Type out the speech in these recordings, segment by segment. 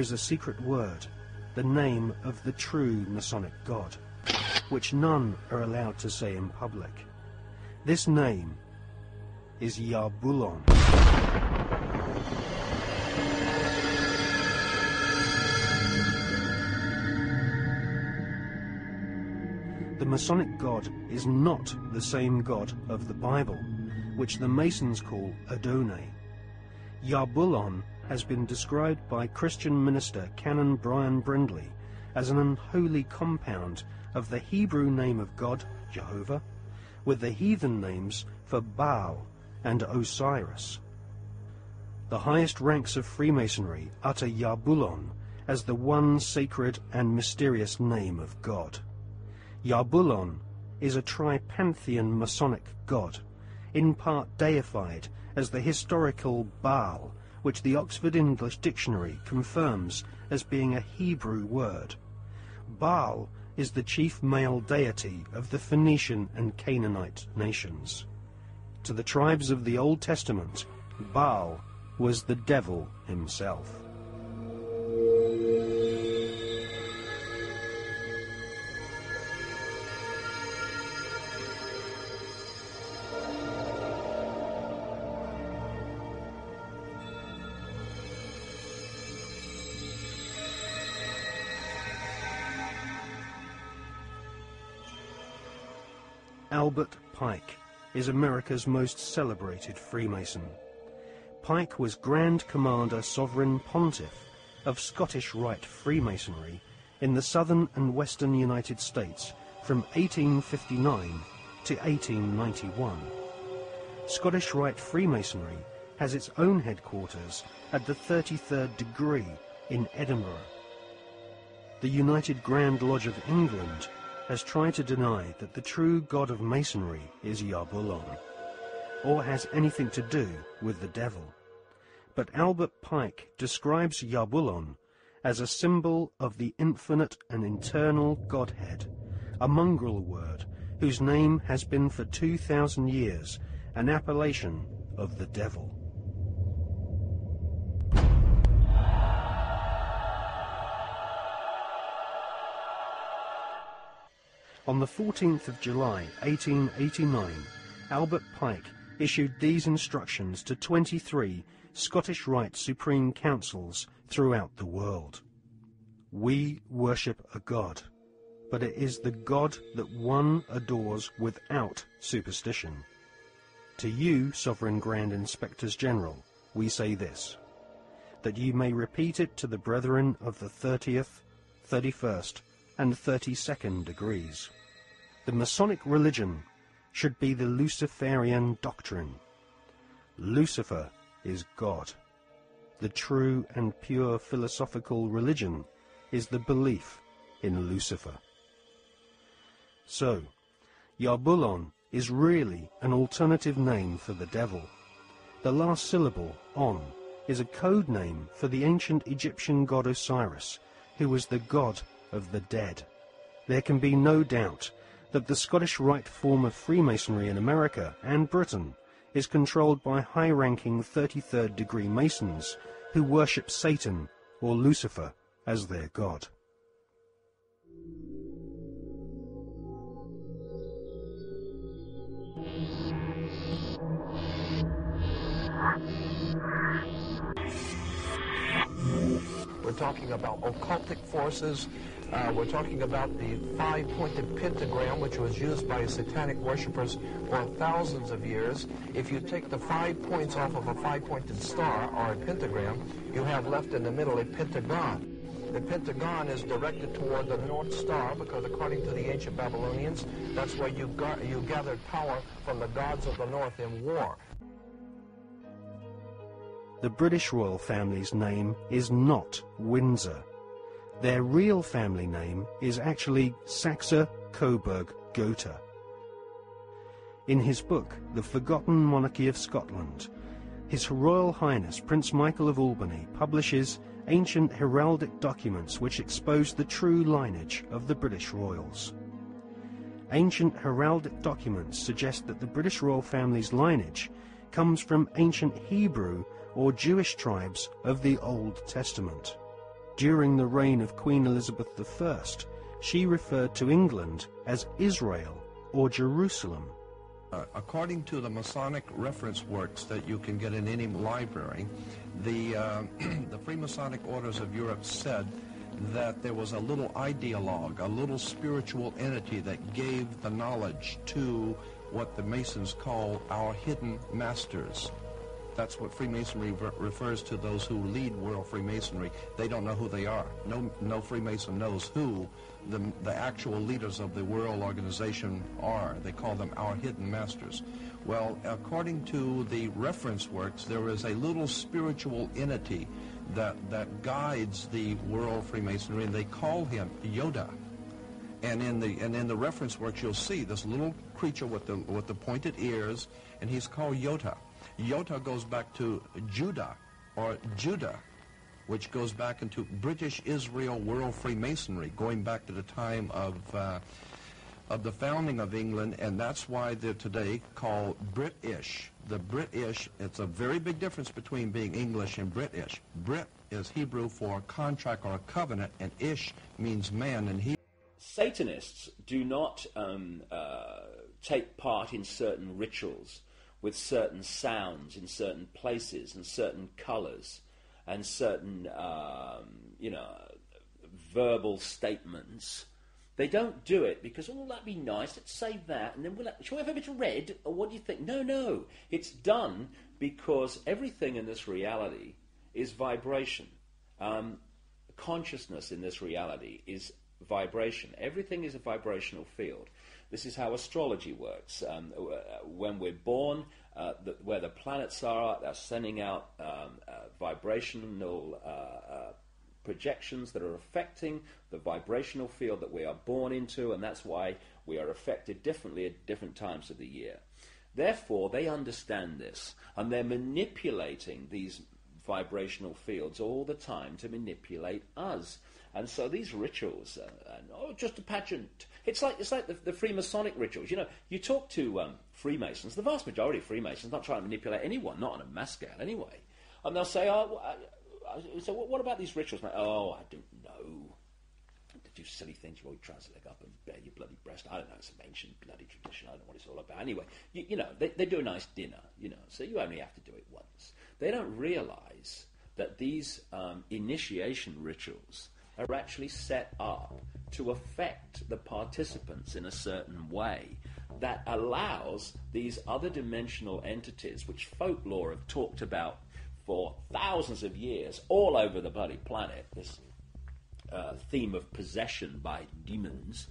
is a secret word, the name of the true Masonic God, which none are allowed to say in public. This name is Ya-Bulon. The Masonic God is not the same God of the Bible, which the Masons call Adonai. Ya-Bulon has been described by Christian minister Canon Brian Brindley as an unholy compound of the Hebrew name of God, Jehovah, with the heathen names for Baal and Osiris. The highest ranks of Freemasonry utter Ya-Bulon as the one sacred and mysterious name of God. Ya-Bulon is a tripantheon Masonic god, in part deified as the historical Baal, which the Oxford English Dictionary confirms as being a Hebrew word. Baal is the chief male deity of the Phoenician and Canaanite nations. To the tribes of the Old Testament, Baal was the devil himself. Albert Pike is America's most celebrated Freemason. Pike was Grand Commander Sovereign Pontiff of Scottish Rite Freemasonry in the southern and western United States from 1859 to 1891. Scottish Rite Freemasonry has its own headquarters at the 33rd degree in Edinburgh. The United Grand Lodge of England has tried to deny that the true god of Masonry is Ya-Bulon, or has anything to do with the devil. But Albert Pike describes Ya-Bulon as a symbol of the infinite and eternal Godhead, a mongrel word whose name has been for 2,000 years an appellation of the devil. On the 14th of July, 1889, Albert Pike issued these instructions to 23 Scottish Rite Supreme Councils throughout the world. We worship a God, but it is the God that one adores without superstition. To you, Sovereign Grand Inspectors General, we say this, that you may repeat it to the brethren of the 30th, 31st, and 32nd degrees. The Masonic religion should be the Luciferian doctrine. Lucifer is God. The true and pure philosophical religion is the belief in Lucifer. So, Ya-Bulon is really an alternative name for the devil. The last syllable, on, is a code name for the ancient Egyptian god Osiris, who was the god of the dead. There can be no doubt that the Scottish Rite form of Freemasonry in America and Britain is controlled by high-ranking 33rd degree Masons who worship Satan or Lucifer as their god. We're talking about occultic forces. We're talking about the five-pointed pentagram, which was used by satanic worshippers for thousands of years. If you take the 5 points off of a five-pointed star, or a pentagram, you have left in the middle a pentagon. The pentagon is directed toward the North Star because, according to the ancient Babylonians, that's where you gathered power from the gods of the North in war. The British royal family's name is not Windsor. Their real family name is actually Saxe-Coburg-Gotha. In his book, The Forgotten Monarchy of Scotland, His Royal Highness Prince Michael of Albany publishes ancient heraldic documents which expose the true lineage of the British royals. Ancient heraldic documents suggest that the British royal family's lineage comes from ancient Hebrew or Jewish tribes of the Old Testament. During the reign of Queen Elizabeth I, she referred to England as Israel or Jerusalem. According to the Masonic reference works that you can get in any library, the Freemasonic orders of Europe said that there was a little ideologue, a little spiritual entity that gave the knowledge to what the Masons call our hidden masters. That's what Freemasonry refers to those who lead world Freemasonry. They don't know who they are. No Freemason knows who the actual leaders of the world organization are. They call them our hidden masters. Well, according to the reference works, there is a little spiritual entity that guides the world Freemasonry, and they call him Yoda. And in the reference works, you'll see this little creature with the pointed ears, and he's called Yota. Yota goes back to Judah, or Judah, which goes back into British Israel World Freemasonry, going back to the time of the founding of England, and that's why they're today called British. The British, it's a very big difference between being English and British. Brit is Hebrew for contract or a covenant, and Ish means man in Hebrew. Satanists do not take part in certain rituals with certain sounds in certain places and certain colors and certain, verbal statements. They don't do it because, oh, that'd be nice, let's say that, and then shall we have a bit of red, or what do you think? No. It's done because everything in this reality is vibration. Consciousness in this reality is vibration. Everything is a vibrational field. This is how astrology works. When we're born, where the planets are, they're sending out vibrational projections that are affecting the vibrational field that we are born into, and that's why we are affected differently at different times of the year. Therefore, they understand this, and they're manipulating these vibrational fields all the time to manipulate us. And so these rituals, just a pageant. It's like the Freemasonic rituals. You know, you talk to Freemasons, the vast majority of Freemasons not trying to manipulate anyone, not on a mass scale anyway. And they'll say, so what about these rituals? Like, I don't know. To do silly things, you always try to leg up and bare your bloody breast. I don't know, it's an ancient bloody tradition. I don't know what it's all about. Anyway, they do a nice dinner, so you only have to do it once. They don't realize that these initiation rituals are actually set up to affect the participants in a certain way that allows these other dimensional entities, which folklore have talked about for thousands of years all over the bloody planet, this theme of possession by demons.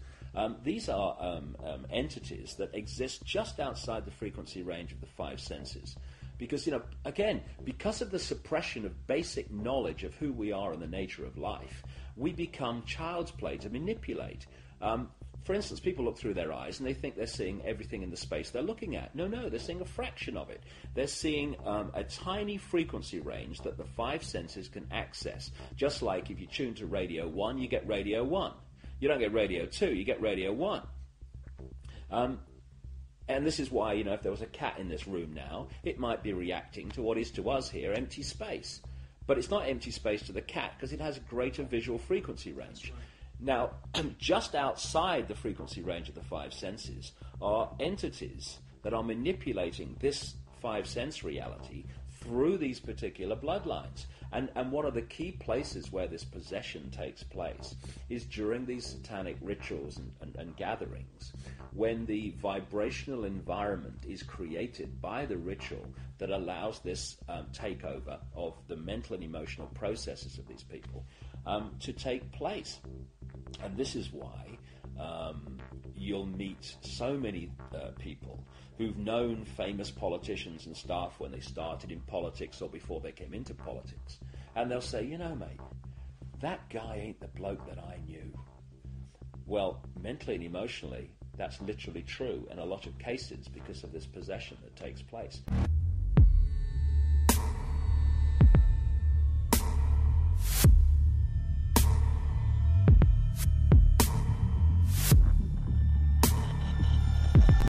These are entities that exist just outside the frequency range of the five senses. Because, again, because of the suppression of basic knowledge of who we are and the nature of life, we become child's play to manipulate. For instance, people look through their eyes and they think they're seeing everything in the space they're looking at. No, they're seeing a fraction of it. They're seeing a tiny frequency range that the five senses can access. Just like if you tune to Radio 1, you get Radio 1. You don't get Radio 2, you get Radio 1. And this is why, if there was a cat in this room now, it might be reacting to what is to us here empty space. But it's not empty space to the cat because it has a greater visual frequency range. Now, just outside the frequency range of the five senses are entities that are manipulating this five-sense reality through these particular bloodlines. And one of the key places where this possession takes place is during these satanic rituals and gatherings, when the vibrational environment is created by the ritual that allows this takeover of the mental and emotional processes of these people to take place. And this is why you'll meet so many people who've known famous politicians and staff when they started in politics or before they came into politics. And they'll say, mate, that guy ain't the bloke that I knew. Well, mentally and emotionally, that's literally true in a lot of cases because of this possession that takes place.